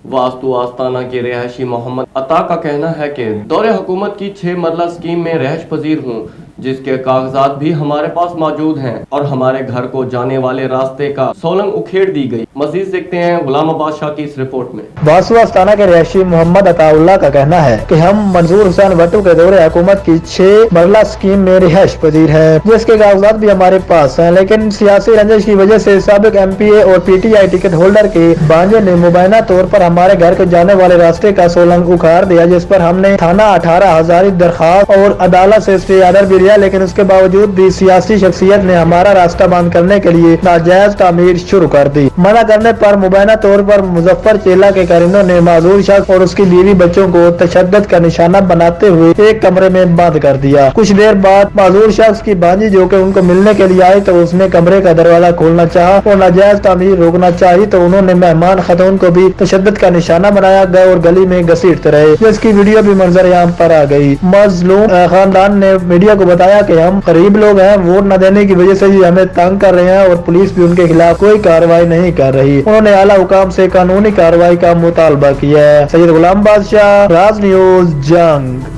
वास्तु आस्ताना के रहायशी मोहम्मद अता का कहना है कि दौरे हुकूमत की 6 मरला स्कीम में रहश पजीर हूँ, जिसके कागजात भी हमारे पास मौजूद हैं और हमारे घर को जाने वाले रास्ते का सोलंग उखेड़ दी गई। मजीद देखते हैं गुलाम अब्बास शाह की इस रिपोर्ट में। वास्तु आस्ताना के रहायशी मोहम्मद अताउल्लाह का कहना है कि हम मंजूर हुसैन भट्टू के दौरे हुकूमत की 6 मरला स्कीम में रिहायश पजीर है, जिसके कागजात भी हमारे पास हैं, लेकिन सियासी रंजिश की वजह से साबिक MPA और PTI टिकट होल्डर के भांजे ने मुबैना तौर पर हमारे घर के जाने वाले रास्ते का सोलंग उखाड़ दिया, जिस पर हमने थाना 18,000 दरखास्त और अदालत से स्टे ऑर्डर भी लिया, लेकिन उसके बावजूद भी सियासी शख्सियत ने हमारा रास्ता बंद करने के लिए नाजायज तामीर शुरू कर दी। मना करने पर मुबैना तौर पर मुजफ्फर चेला के कारिंदों ने माजूर शख्स और उसकी बीवी बच्चों को तशद्दुद का निशाना बनाते हुए एक कमरे में बंद कर दिया। कुछ देर बाद माजूर शख्स की भांजी जो कि उनको मिलने के लिए आई तो उसने कमरे का दरवाजा खोलना चाहा और नाजायज तामीर रोकना चाहिए तो उन्होंने मेहमान खतून को भी तशद्दुद का निशाना बनाया गया और गली में घसीटते रहे, जिसकी वीडियो भी मंजर-ए-आम पर आ गई। मजलूम खानदान ने मीडिया को बताया कि हम गरीब लोग हैं, वोट न देने की वजह से ही हमें तंग कर रहे हैं और पुलिस भी उनके खिलाफ कोई कार्रवाई नहीं कर रही। उन्होंने आला हुकाम से कानूनी कार्रवाई का मुतालबा किया है। सैयद गुलाम बादशाह, राज न्यूज़, जंग।